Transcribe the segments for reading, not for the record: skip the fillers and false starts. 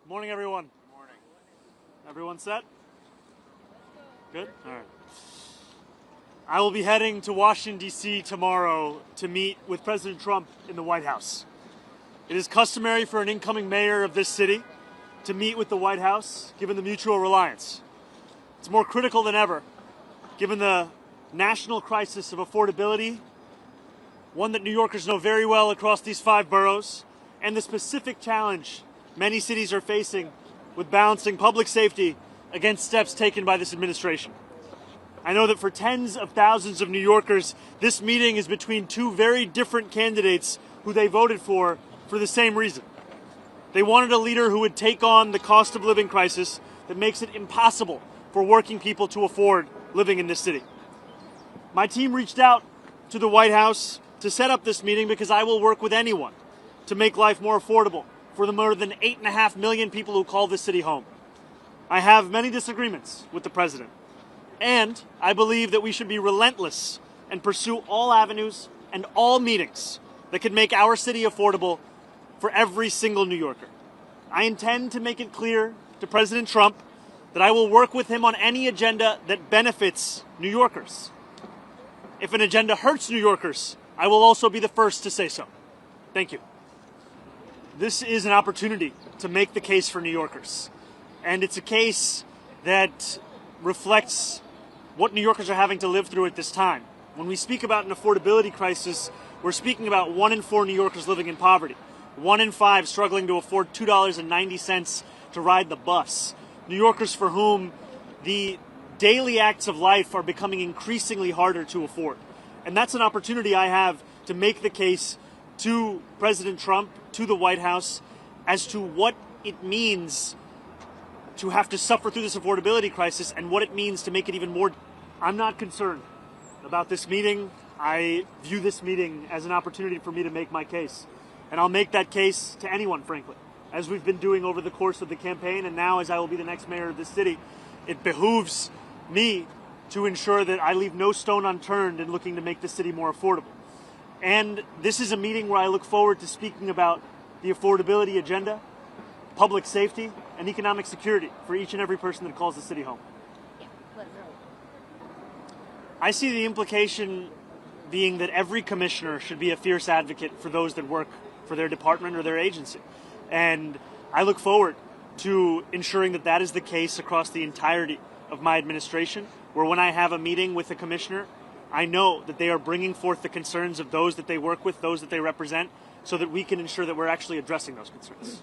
Morning, everyone. Good morning. Everyone set? Good? All right. I will be heading to Washington, D.C. tomorrow to meet with President Trump in the White House. It is customary for an incoming mayor of this city to meet with the White House, given the mutual reliance. It's more critical than ever, given the national crisis of affordability, one that New Yorkers know very well across these 5 boroughs, and the specific challenge many cities are facing with balancing public safety against steps taken by this administration. I know that for tens of thousands of New Yorkers, this meeting is between 2 very different candidates who they voted for the same reason. They wanted a leader who would take on the cost of living crisis that makes it impossible for working people to afford living in this city. My team reached out to the White House to set up this meeting because I will work with anyone to make life more affordable for the more than 8.5 million people who call this city home. I have many disagreements with the president, and I believe that we should be relentless and pursue all avenues and all meetings that could make our city affordable for every single New Yorker. I intend to make it clear to President Trump that I will work with him on any agenda that benefits New Yorkers. If an agenda hurts New Yorkers, I will also be the first to say so. Thank you. This is an opportunity to make the case for New Yorkers. And it's a case that reflects what New Yorkers are having to live through at this time. When we speak about an affordability crisis, we're speaking about 1 in 4 New Yorkers living in poverty, 1 in 5 struggling to afford $2.90 to ride the bus. New Yorkers for whom the daily acts of life are becoming increasingly harder to afford. And that's an opportunity I have to make the case to President Trump, to the White House, as to what it means to have to suffer through this affordability crisis and what it means to make it even more. I'm not concerned about this meeting. I view this meeting as an opportunity for me to make my case. And I'll make that case to anyone, frankly, as we've been doing over the course of the campaign, and now as I will be the next mayor of this city. It behooves me to ensure that I leave no stone unturned in looking to make the city more affordable. And this is a meeting where I look forward to speaking about the affordability agenda, public safety, and economic security for each and every person that calls the city home. I see the implication being that every commissioner should be a fierce advocate for those that work for their department or their agency. And I look forward to ensuring that that is the case across the entirety of my administration, where when I have a meeting with a commissioner, I know that they are bringing forth the concerns of those that they work with, those that they represent, so that we can ensure that we're actually addressing those concerns.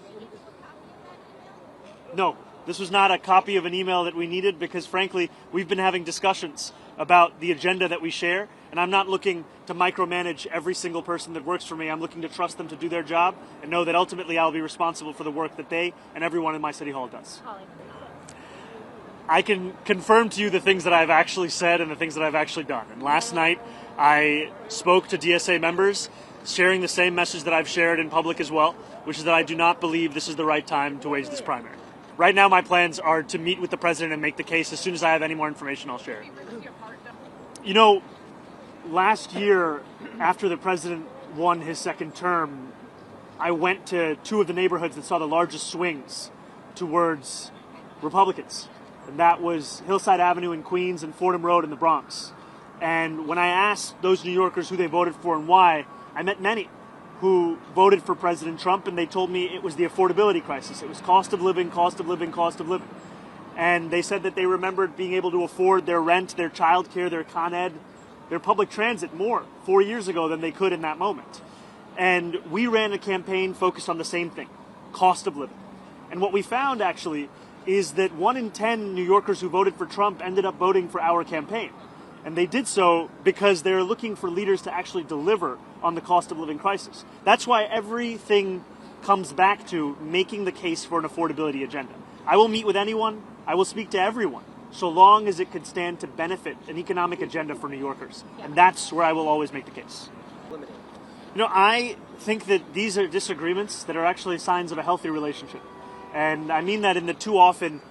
No, this was not a copy of an email that we needed because, frankly, we've been having discussions about the agenda that we share, and I'm not looking to micromanage every single person that works for me. I'm looking to trust them to do their job and know that ultimately I'll be responsible for the work that they and everyone in my city hall does. I can confirm to you the things that I've actually said and the things that I've actually done. And last night, I spoke to DSA members, sharing the same message that I've shared in public as well, which is that I do not believe this is the right time to wage this primary. Right now, my plans are to meet with the president and make the case. As soon as I have any more information, I'll share it. You know, last year, after the president won his second term, I went to 2 of the neighborhoods that saw the largest swings towards Republicans. And that was Hillside Avenue in Queens and Fordham Road in the Bronx. And when I asked those New Yorkers who they voted for and why, I met many who voted for President Trump, and they told me it was the affordability crisis. It was cost of living, cost of living, cost of living. And they said that they remembered being able to afford their rent, their childcare, their Con Ed, their public transit more 4 years ago than they could in that moment. And we ran a campaign focused on the same thing, cost of living. And what we found, actually, is that 1 in 10 New Yorkers who voted for Trump ended up voting for our campaign. And they did so because they're looking for leaders to actually deliver on the cost of living crisis. That's why everything comes back to making the case for an affordability agenda. I will meet with anyone, I will speak to everyone, so long as it could stand to benefit an economic agenda for New Yorkers. And that's where I will always make the case. You know, I think that these are disagreements that are actually signs of a healthy relationship. And I mean that in that too often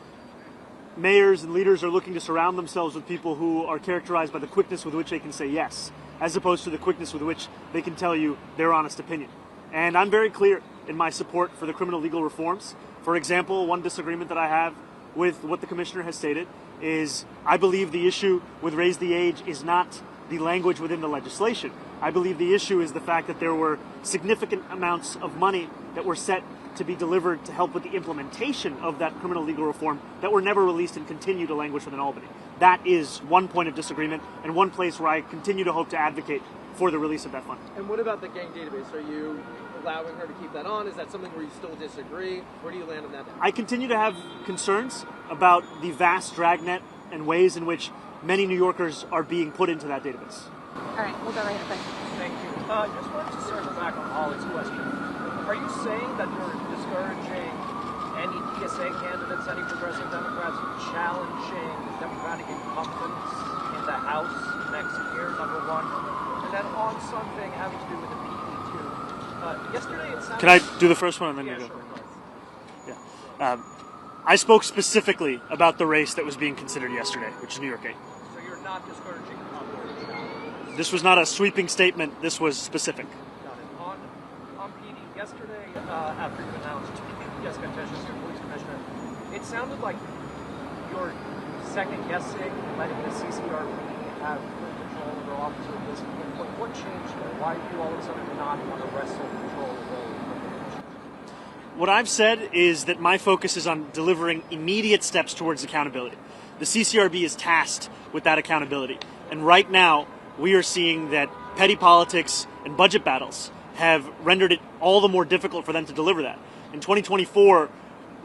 mayors and leaders are looking to surround themselves with people who are characterized by the quickness with which they can say yes, as opposed to the quickness with which they can tell you their honest opinion. And I'm very clear in my support for the criminal legal reforms. For example, one disagreement that I have with what the commissioner has stated is I believe the issue with raise the age is not the language within the legislation. I believe the issue is the fact that there were significant amounts of money that were set to be delivered to help with the implementation of that criminal legal reform that were never released and continue to languish within Albany. That is one point of disagreement and one place where I continue to hope to advocate for the release of that fund. And what about the gang database? Are you allowing her to keep that on? Is that something where you still disagree? Where do you land on that? I continue to have concerns about the vast dragnet and ways in which many New Yorkers are being put into that database. All right, we'll go right up there. Thank you. Just wanted to circle back on Holly's question. Are you saying that you're discouraging any PSA candidates, any progressive Democrats challenging Democratic incumbents in the House next year, number one? And then on something having to do with the PD2. Yesterday it sounded... Can I do the first one and then you go? Sure. Yeah. I spoke specifically about the race that was being considered yesterday, which is New York 8. So you're not discouraging other challenges? This was not a sweeping statement. This was specific. Got it. On PD, yesterday, after you announced Jessica Tisch as your police commissioner, it sounded like you're second-guessing letting the CCRB have control over officer discipline. What changed there? Why do you all of a sudden not want to wrestle control away from the commission? What I've said is that my focus is on delivering immediate steps towards accountability. The CCRB is tasked with that accountability. And right now, we are seeing that petty politics and budget battles have rendered it all the more difficult for them to deliver that. In 2024,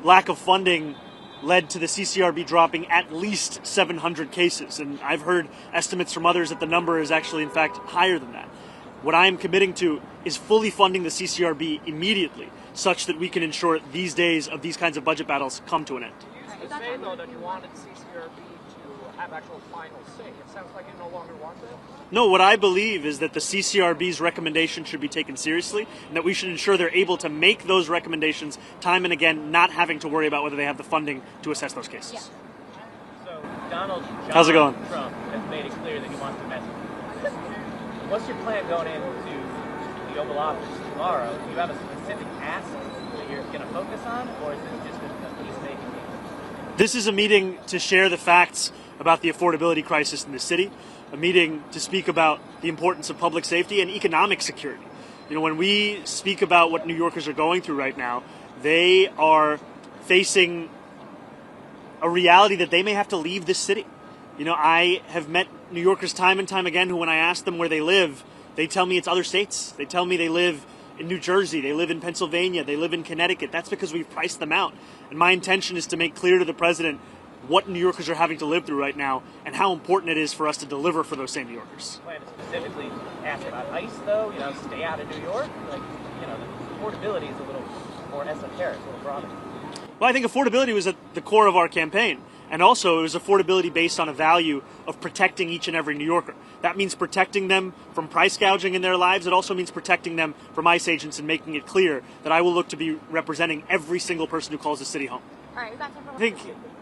lack of funding led to the CCRB dropping at least 700 cases. And I've heard estimates from others that the number is actually, in fact, higher than that. What I am committing to is fully funding the CCRB immediately, such that we can ensure these days of these kinds of budget battles come to an end. You used to say, though, that you wanted CCRB to have actual final say. It sounds like you no longer want that? No, what I believe is that the CCRB's recommendation should be taken seriously, and that we should ensure they're able to make those recommendations time and again, not having to worry about whether they have the funding to assess those cases. Yeah. So Donald How's it going? Trump has made it clear that he wants to mess with you. What's your plan going into the Oval Office tomorrow? Do you have a specific ask that you're going to focus on, or is this just a peacemaking meeting? This is a meeting to share the facts about the affordability crisis in the city, a meeting to speak about the importance of public safety and economic security. You know, when we speak about what New Yorkers are going through right now, they are facing a reality that they may have to leave this city. You know, I have met New Yorkers time and time again who, when I ask them where they live, they tell me it's other states. They tell me they live in New Jersey, they live in Pennsylvania, they live in Connecticut. That's because we've priced them out. And my intention is to make clear to the president what New Yorkers are having to live through right now and how important it is for us to deliver for those same New Yorkers. Plan to specifically ask about ICE, though, you know, stay out of New York? Like, you know, the affordability is a little more esoteric, a little broader. Well, I think affordability was at the core of our campaign. And also, it was affordability based on a value of protecting each and every New Yorker. That means protecting them from price gouging in their lives. It also means protecting them from ICE agents and making it clear that I will look to be representing every single person who calls the city home. All right, we got time for I think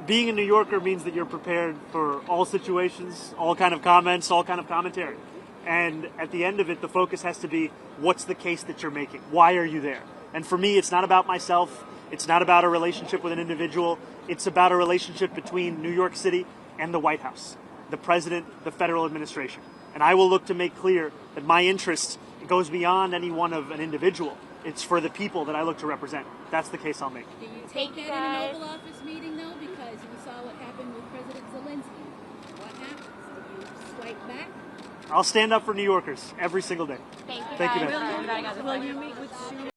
being a New Yorker means that you're prepared for all situations, all kind of comments, all kind of commentary. And at the end of it, the focus has to be, what's the case that you're making? Why are you there? And for me, it's not about myself. It's not about a relationship with an individual. It's about a relationship between New York City and the White House, the president, the federal administration. And I will look to make clear that my interest goes beyond any one of an individual. It's for the people that I look to represent. That's the case I'll make. Do you take that in an Oval Office meeting, though? Because we saw what happened with President Zelensky. What happens? Do you swipe back? I'll stand up for New Yorkers every single day. Thank you, Thank you, guys. ma'am. Everybody got this. Will you meet with